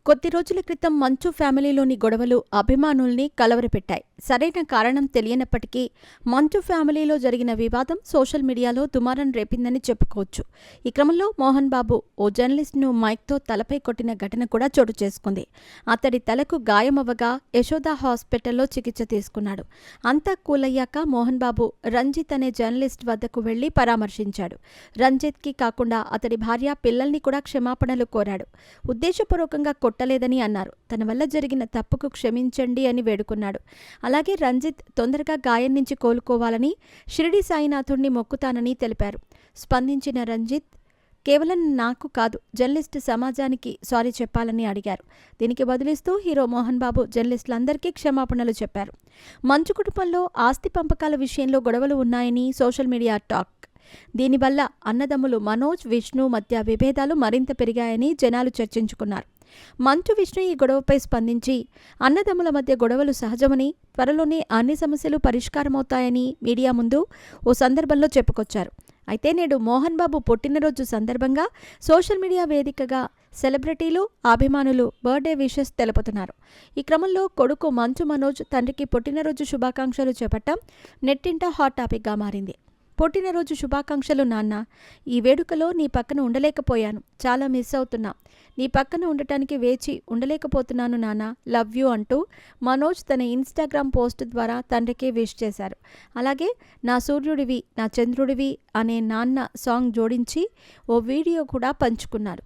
కొద్ది రోజుల క్రితం మంచు ఫ్యామిలీలోని గొడవలు అభిమానుల్ని కలవరపెట్టాయి. సరైన కారణం తెలియనప్పటికీ మంచు ఫ్యామిలీలో జరిగిన వివాదం సోషల్ మీడియాలో దుమారం రేపిందని చెప్పుకోవచ్చు. ఈ క్రమంలో మోహన్ బాబు ఓ జర్నలిస్ట్ను మైక్తో తలపై కొట్టిన ఘటన కూడా చోటు చేసుకుంది. అతడి తలకు గాయమవ్వగా యశోద హాస్పిటల్లో చికిత్స తీసుకున్నాడు. అంతా కూలయ్యాక మోహన్ బాబు రంజిత్ అనే జర్నలిస్ట్ వద్దకు వెళ్లి పరామర్శించాడు. రంజిత్కి కాకుండా అతడి భార్య, పిల్లల్ని కూడా క్షమాపణలు కోరాడు. ఉద్దేశపూర్వకంగా కొట్టలేదని అన్నారు. తన వల్ల జరిగిన తప్పుకు క్షమించండి అని వేడుకున్నాడు. అలాగే రంజిత్ తొందరగా గాయం నుంచి కోలుకోవాలని, షిరిడి సాయినాథుడిని మొక్కుతానని తెలిపారు. స్పందించిన రంజిత్ కేవలం నాకు కాదు, జర్నలిస్టు సమాజానికి సారీ చెప్పాలని అడిగారు. దీనికి బదులిస్తూ హీరో మోహన్ బాబు జర్నలిస్టులందరికీ క్షమాపణలు చెప్పారు. మంచు కుటుంబంలో ఆస్తి పంపకాల విషయంలో గొడవలు ఉన్నాయని సోషల్ మీడియా టాక్. దీనివల్ల అన్నదమ్ములు మనోజ్, విష్ణు మధ్య విభేదాలు మరింత పెరిగాయని జనాలు చర్చించుకున్నారు. మంచు విష్ణు ఈ గొడవపై స్పందించి అన్నదమ్ముల మధ్య గొడవలు సహజమని, త్వరలోనే అన్ని సమస్యలు పరిష్కారమవుతాయని మీడియా ముందు ఓ సందర్భంలో చెప్పుకొచ్చారు. అయితే నేడు మోహన్ బాబు పుట్టినరోజు సందర్భంగా సోషల్ మీడియా వేదికగా సెలబ్రిటీలు, అభిమానులు బర్త్డే విషెస్ తెలుపుతున్నారు. ఈ క్రమంలో కొడుకు మంచు మనోజ్ తండ్రికి పుట్టినరోజు శుభాకాంక్షలు చెప్పటం నెట్టింట హాట్ టాపిక్గా మారింది. పుట్టినరోజు శుభాకాంక్షలు నాన్న. ఈ వేడుకలో నీ పక్కన ఉండలేకపోయాను, చాలా మిస్ అవుతున్నా. నీ పక్కన ఉండటానికి వేచి ఉండలేకపోతున్నాను నాన్న, లవ్ యూ అంటూ మనోజ్ తన ఇన్స్టాగ్రామ్ పోస్ట్ ద్వారా తండ్రికి విష్ చేశారు. అలాగే నా సూర్యుడివి, నా చంద్రుడివి అనే నాన్న సాంగ్ జోడించి ఓ వీడియో కూడా పంచుకున్నారు.